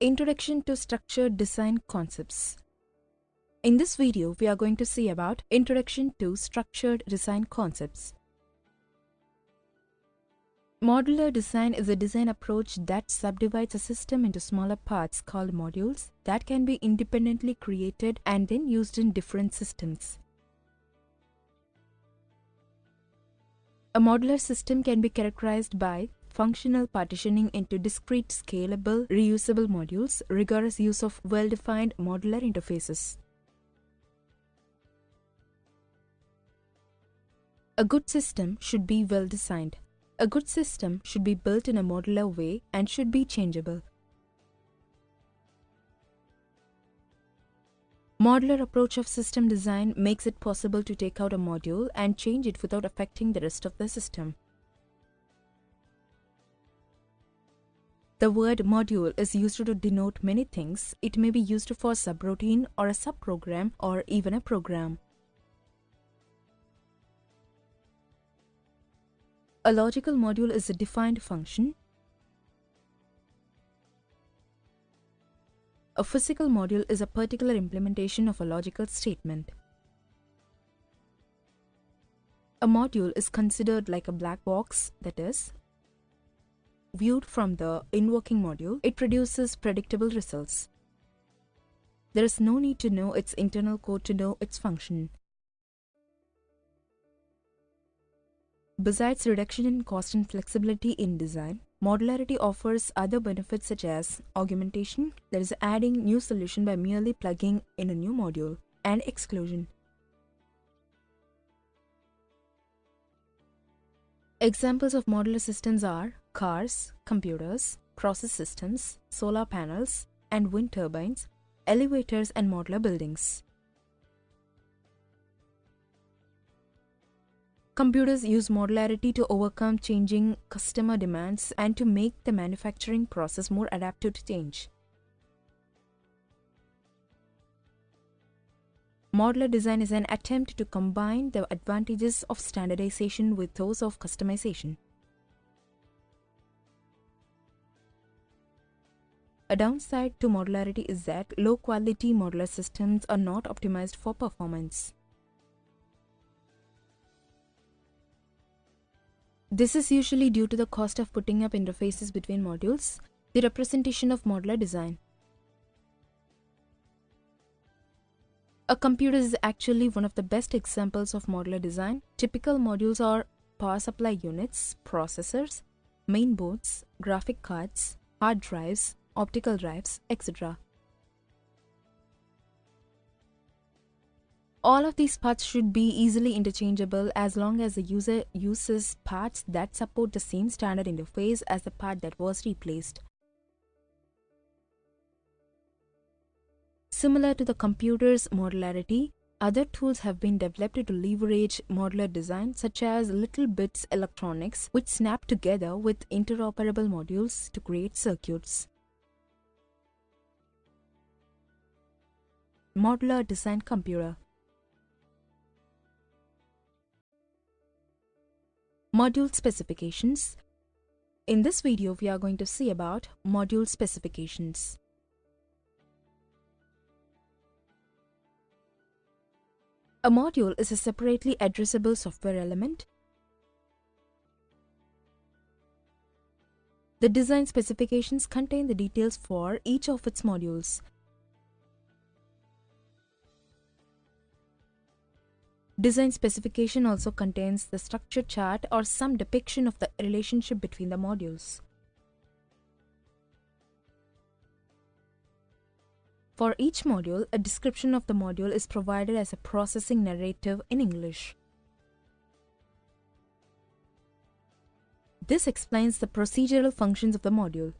Introduction to Structured Design Concepts. In this video, we are going to see about Introduction to Structured Design Concepts. Modular design is a design approach that subdivides a system into smaller parts called modules that can be independently created and then used in different systems. A modular system can be characterized by functional partitioning into discrete, scalable, reusable modules, rigorous use of well-defined modular interfaces. A good system should be well-designed. A good system should be built in a modular way and should be changeable. Modular approach of system design makes it possible to take out a module and change it without affecting the rest of the system. The word module is used to denote many things. It may be used for a subroutine or a subprogram or even a program. A logical module is a defined function. A physical module is a particular implementation of a logical statement. A module is considered like a black box, that is, viewed from the invoking module, it produces predictable results. There is no need to know its internal code to know its function. Besides reduction in cost and flexibility in design, modularity offers other benefits such as augmentation, that is adding new solution by merely plugging in a new module, and exclusion. Examples of modular systems are cars, computers, process systems, solar panels, and wind turbines, elevators, and modular buildings. Computers use modularity to overcome changing customer demands and to make the manufacturing process more adaptive to change. Modular design is an attempt to combine the advantages of standardization with those of customization. A downside to modularity is that low-quality modular systems are not optimized for performance. This is usually due to the cost of putting up interfaces between modules, the representation of modular design. A computer is actually one of the best examples of modular design. Typical modules are power supply units, processors, main boards, graphic cards, hard drives, optical drives, etc. All of these parts should be easily interchangeable as long as the user uses parts that support the same standard interface as the part that was replaced. Similar to the computer's modularity, other tools have been developed to leverage modular design, such as little bits electronics, which snap together with interoperable modules to create circuits. Modular design computer. Module specifications. In this video, we are going to see about module specifications. A module is a separately addressable software element. The design specifications contain the details for each of its modules. Design specification also contains the structure chart or some depiction of the relationship between the modules. For each module, a description of the module is provided as a processing narrative in English. This explains the procedural functions of the module.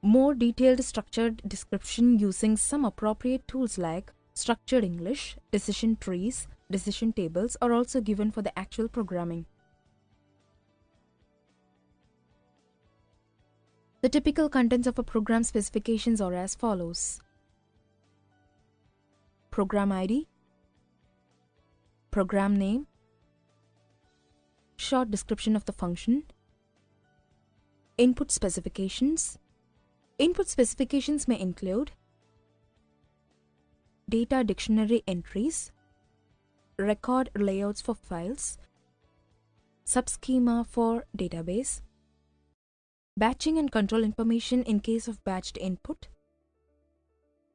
More detailed structured description using some appropriate tools like structured English, decision trees, decision tables are also given for the actual programming. The typical contents of a program specifications are as follows: program ID, program name, short description of the function, Input specifications. Input specifications may include data dictionary entries, record layouts for files, subschema for database, batching and control information in case of batched input,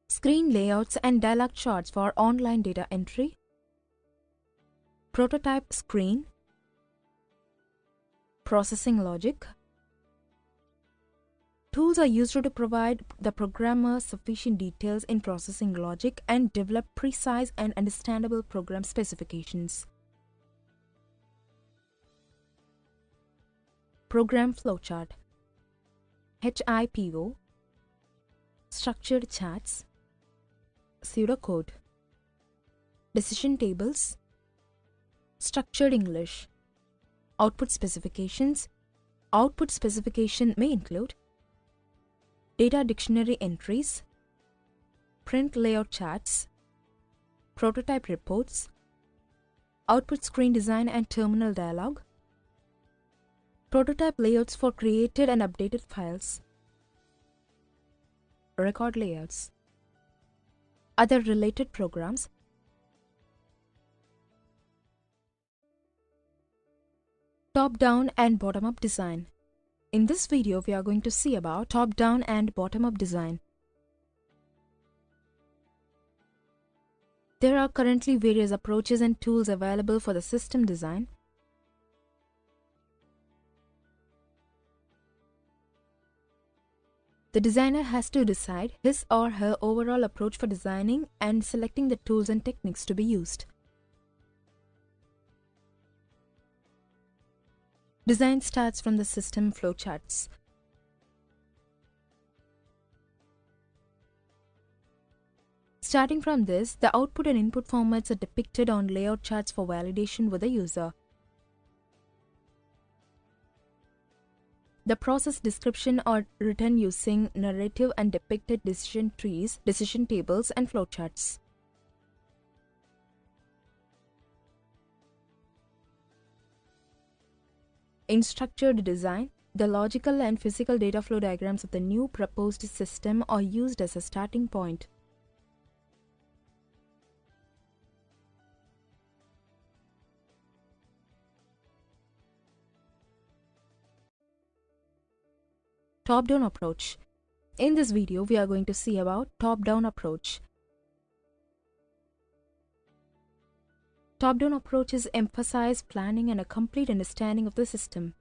screen layouts and dialog charts for online data entry, prototype screen, processing logic. Tools are used to provide the programmer sufficient details in processing logic and develop precise and understandable program specifications. Program flowchart, HIPO, structured charts, pseudocode, decision tables, structured English, output specifications. Output specification may include data dictionary entries, print layout charts, prototype reports, output screen design and terminal dialog, prototype layouts for created and updated files, record layouts. Other related programs. Top-down and bottom-up design. In this video, we are going to see about top-down and bottom-up design. There are currently various approaches and tools available for the system design. The designer has to decide his or her overall approach for designing and selecting the tools and techniques to be used. Design starts from the system flowcharts. Starting from this, the output and input formats are depicted on layout charts for validation with the user. The process description are written using narrative and depicted decision trees, decision tables, and flowcharts. In structured design, the logical and physical data flow diagrams of the new proposed system are used as a starting point. Top-down approach. In this video, we are going to see about top-down approach. Top-down approaches emphasize planning and a complete understanding of the system.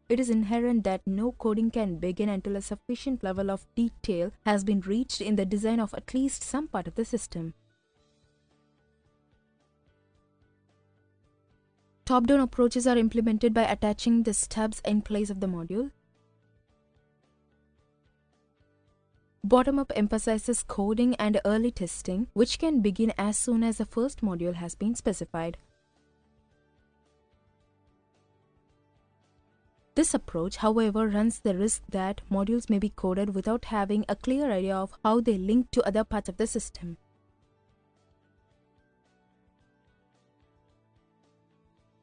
It is inherent that no coding can begin until a sufficient level of detail has been reached in the design of at least some part of the system. Top-down approaches are implemented by attaching the stubs in place of the module. Bottom-up emphasizes coding and early testing, which can begin as soon as the first module has been specified. This approach, however, runs the risk that modules may be coded without having a clear idea of how they link to other parts of the system.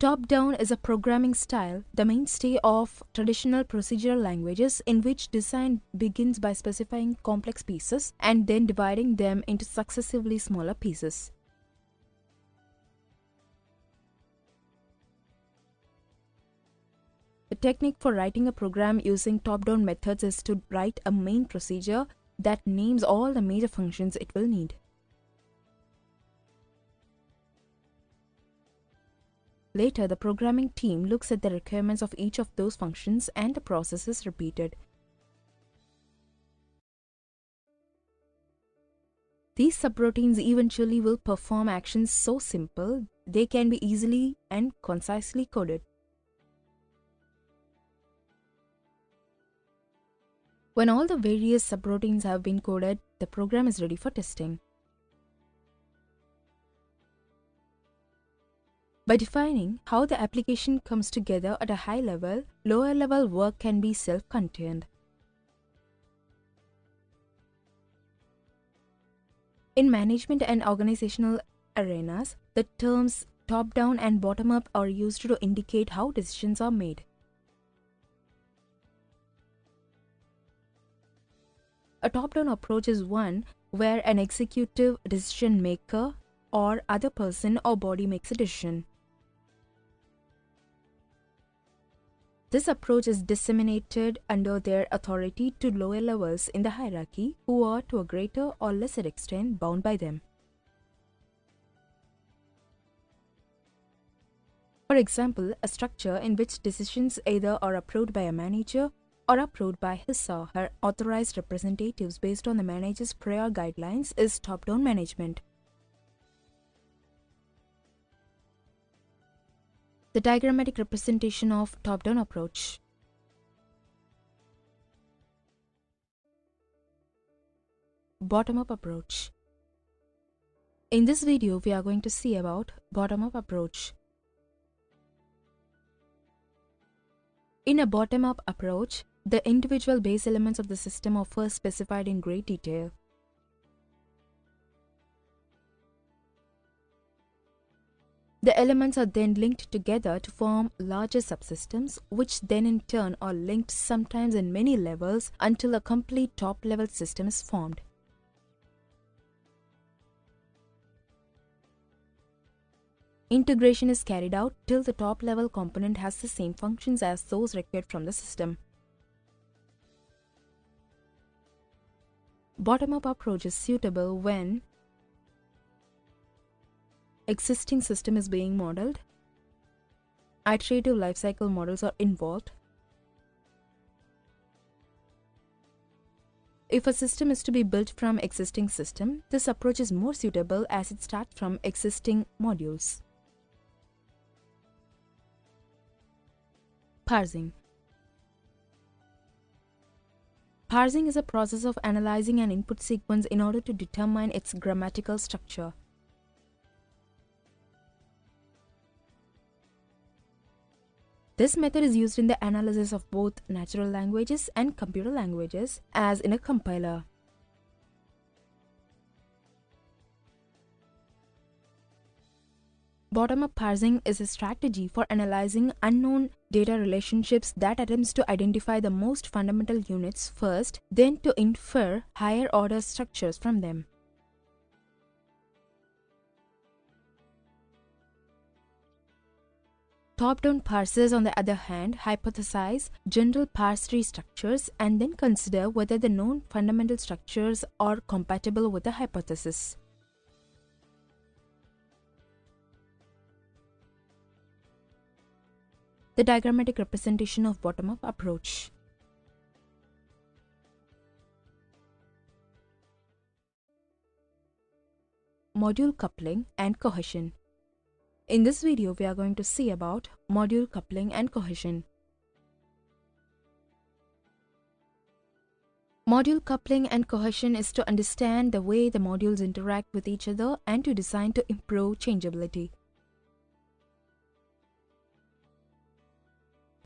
Top-down is a programming style, the mainstay of traditional procedural languages, in which design begins by specifying complex pieces and then dividing them into successively smaller pieces. The technique for writing a program using top-down methods is to write a main procedure that names all the major functions it will need. Later, the programming team looks at the requirements of each of those functions and the process is repeated. These subroutines eventually will perform actions so simple they can be easily and concisely coded. When all the various subroutines have been coded, the program is ready for testing. By defining how the application comes together at a high level, lower level work can be self-contained. In management and organizational arenas, the terms top-down and bottom-up are used to indicate how decisions are made. A top-down approach is one where an executive decision maker or other person or body makes a decision. This approach is disseminated under their authority to lower levels in the hierarchy who are to a greater or lesser extent bound by them. For example, a structure in which decisions either are approved by a manager or approved by his or her authorized representatives based on the manager's prior guidelines is top-down management. The diagrammatic representation of top-down approach. Bottom-up approach. In this video, we are going to see about bottom-up approach. In a bottom-up approach, the individual base elements of the system are first specified in great detail. The elements are then linked together to form larger subsystems, which then in turn are linked sometimes in many levels until a complete top-level system is formed. Integration is carried out till the top-level component has the same functions as those required from the system. Bottom-up approach is suitable when existing system is being modeled, iterative lifecycle models are involved. If a system is to be built from existing system, this approach is more suitable as it starts from existing modules. Parsing. Parsing is a process of analyzing an input sequence in order to determine its grammatical structure. This method is used in the analysis of both natural languages and computer languages, as in a compiler. Bottom-up parsing is a strategy for analyzing unknown data relationships that attempts to identify the most fundamental units first, then to infer higher-order structures from them. Top-down parsers, on the other hand, hypothesize general parse tree structures and then consider whether the known fundamental structures are compatible with the hypothesis. The diagrammatic representation of bottom-up approach. Module coupling and cohesion. In this video, we are going to see about module coupling and cohesion. Module coupling and cohesion is to understand the way the modules interact with each other and to design to improve changeability.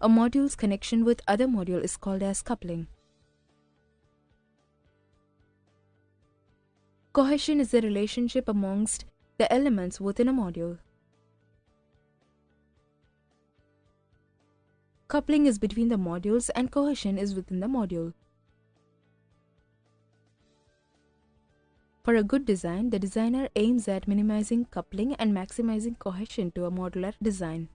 A module's connection with other module is called as coupling. Cohesion is the relationship amongst the elements within a module. Coupling is between the modules and cohesion is within the module. For a good design, the designer aims at minimizing coupling and maximizing cohesion to a modular design.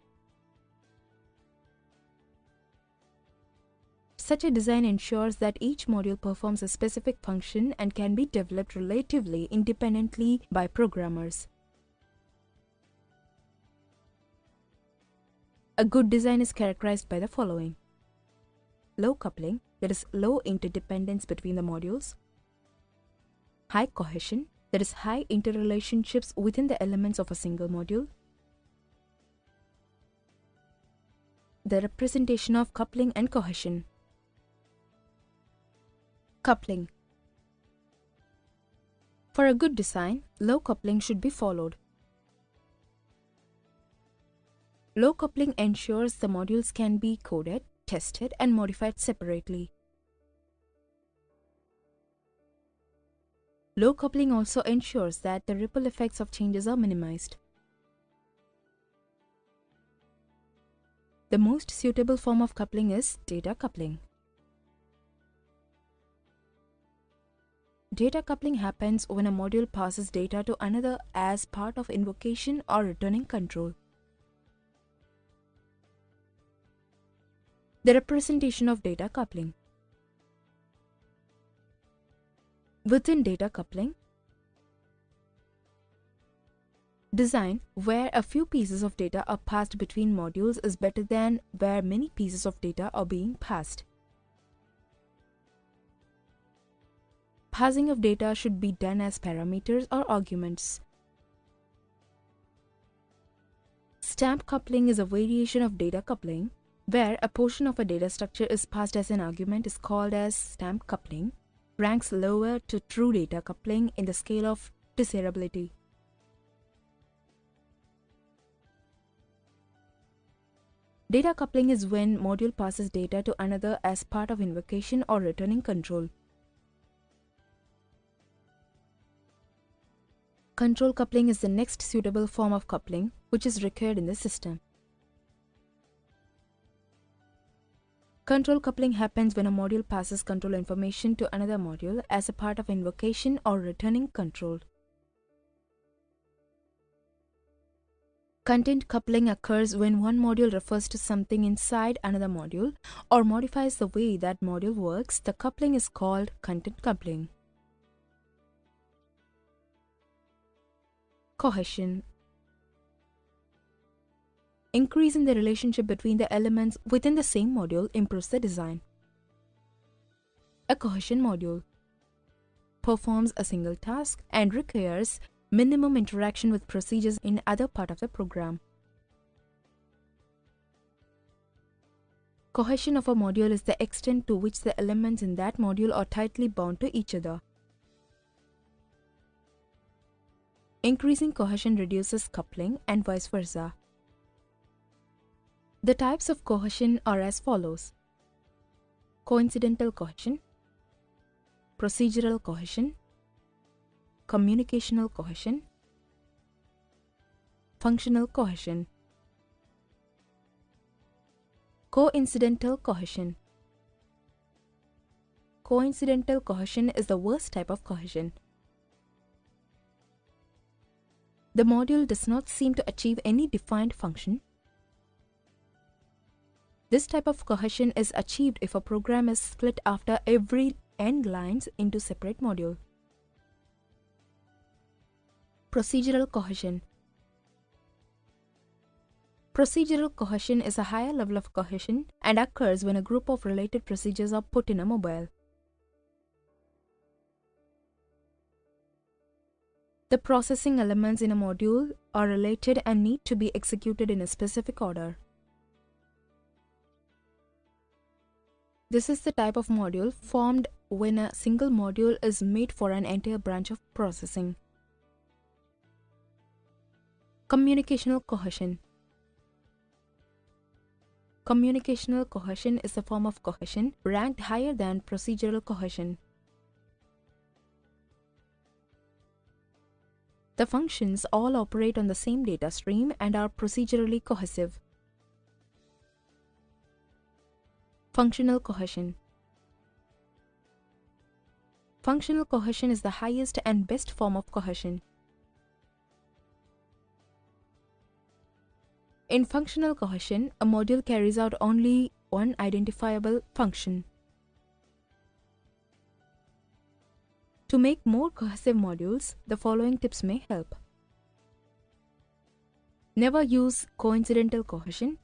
Such a design ensures that each module performs a specific function and can be developed relatively independently by programmers. A good design is characterized by the following: low coupling, that is low interdependence between the modules; high cohesion, that is high interrelationships within the elements of a single module. The representation of coupling and cohesion. Coupling. For a good design, low coupling should be followed. Low coupling ensures the modules can be coded, tested, and modified separately. Low coupling also ensures that the ripple effects of changes are minimized. The most suitable form of coupling is data coupling. Data coupling happens when a module passes data to another as part of invocation or returning control. The representation of data coupling. Within data coupling, design where a few pieces of data are passed between modules is better than where many pieces of data are being passed. Passing of data should be done as parameters or arguments. Stamp coupling is a variation of data coupling, where a portion of a data structure is passed as an argument is called as stamp coupling, ranks lower to true data coupling in the scale of desirability. Data coupling is when module passes data to another as part of invocation or returning control. Control coupling is the next suitable form of coupling which is required in the system. Control coupling happens when a module passes control information to another module as a part of invocation or returning control. Content coupling occurs when one module refers to something inside another module or modifies the way that module works. The coupling is called content coupling. Cohesion. Increasing the relationship between the elements within the same module improves the design. A cohesion module performs a single task and requires minimum interaction with procedures in other part of the program. Cohesion of a module is the extent to which the elements in that module are tightly bound to each other. Increasing cohesion reduces coupling and vice versa. The types of cohesion are as follows: coincidental cohesion, procedural cohesion, communicational cohesion, functional cohesion. Coincidental cohesion. Coincidental cohesion is the worst type of cohesion. The module does not seem to achieve any defined function. This type of cohesion is achieved if a program is split after every n lines into separate modules. Procedural cohesion. Procedural cohesion is a higher level of cohesion and occurs when a group of related procedures are put in a mobile. The processing elements in a module are related and need to be executed in a specific order. This is the type of module formed when a single module is made for an entire branch of processing. Communicational cohesion. Communicational cohesion is a form of cohesion ranked higher than procedural cohesion. The functions all operate on the same data stream and are procedurally cohesive. Functional cohesion. Functional cohesion is the highest and best form of cohesion. In functional cohesion, a module carries out only one identifiable function. To make more cohesive modules, the following tips may help. Never use coincidental cohesion.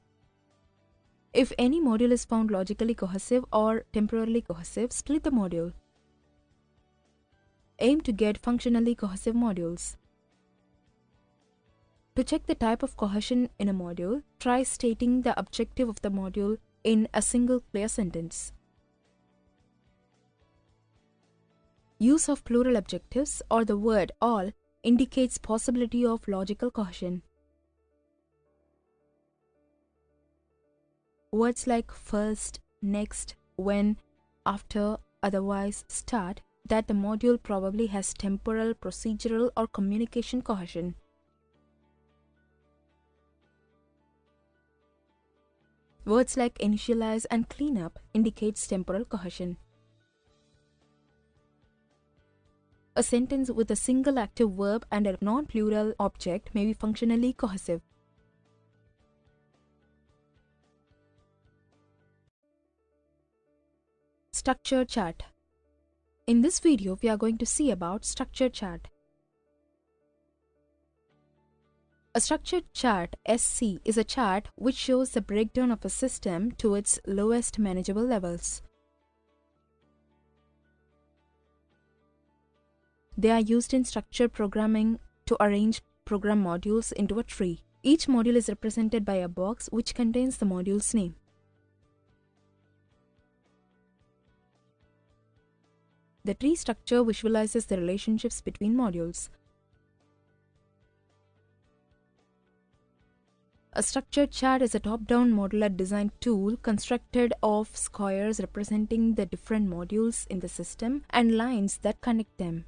If any module is found logically cohesive or temporally cohesive, split the module. Aim to get functionally cohesive modules. To check the type of cohesion in a module, try stating the objective of the module in a single clear sentence. Use of plural objectives or the word all indicates possibility of logical cohesion. Words like first, next, when, after, otherwise, start that the module probably has temporal, procedural or communication cohesion. Words like initialize and cleanup indicates temporal cohesion. A sentence with a single active verb and a non-plural object may be functionally cohesive. Structure chart. In this video, we are going to see about structure chart. A structure chart SC is a chart which shows the breakdown of a system to its lowest manageable levels. They are used in structure programming to arrange program modules into a tree. Each module is represented by a box which contains the module's name. The tree structure visualizes the relationships between modules. A structure chart is a top-down modular design tool constructed of squares representing the different modules in the system and lines that connect them.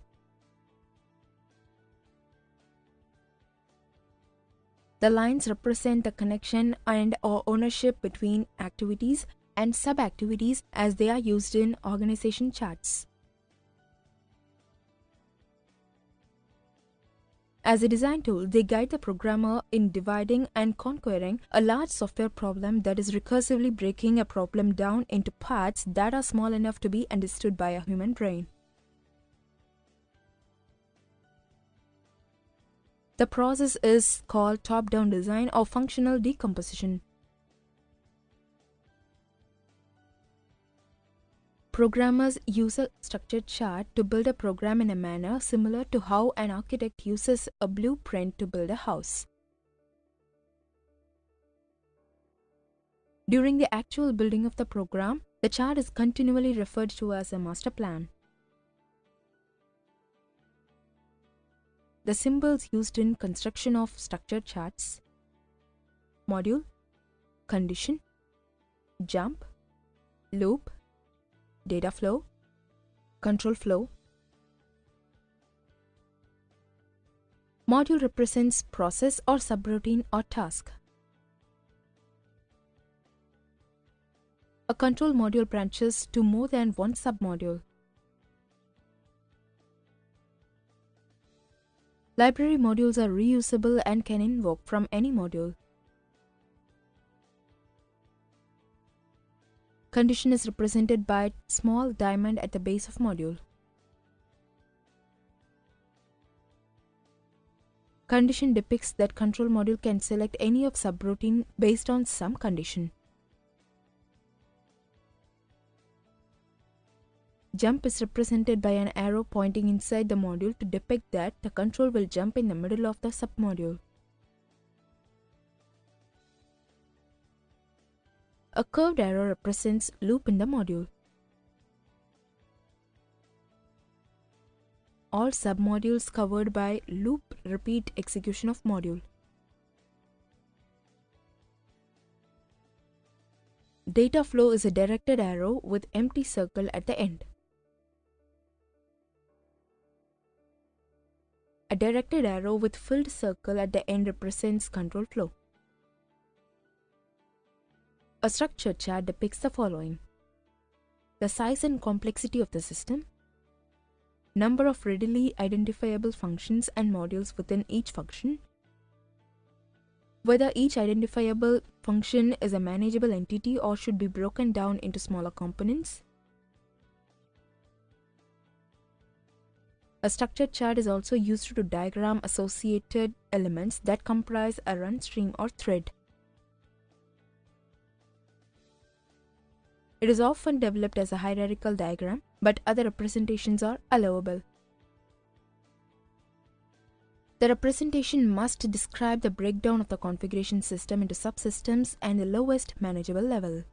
The lines represent the connection and/or ownership between activities and sub-activities as they are used in organization charts. As a design tool, they guide the programmer in dividing and conquering a large software problem that is recursively breaking a problem down into parts that are small enough to be understood by a human brain. The process is called top-down design or functional decomposition. Programmers use a structured chart to build a program in a manner similar to how an architect uses a blueprint to build a house. During the actual building of the program, the chart is continually referred to as a master plan. The symbols used in construction of structured charts: module, condition, jump, loop, data flow, control flow. Module represents process or subroutine or task. A control module branches to more than one submodule. Library modules are reusable and can invoke from any module. Condition is represented by a small diamond at the base of module. Condition depicts that control module can select any of subroutine based on some condition. Jump is represented by an arrow pointing inside the module to depict that the control will jump in the middle of the submodule. A curved arrow represents loop in the module. All submodules covered by loop repeat execution of module. Data flow is a directed arrow with empty circle at the end. A directed arrow with filled circle at the end represents control flow. A structure chart depicts the following: the size and complexity of the system, number of readily identifiable functions and modules within each function, whether each identifiable function is a manageable entity or should be broken down into smaller components. A structure chart is also used to diagram associated elements that comprise a run stream or thread. It is often developed as a hierarchical diagram, but other representations are allowable. The representation must describe the breakdown of the configuration system into subsystems and the lowest manageable level.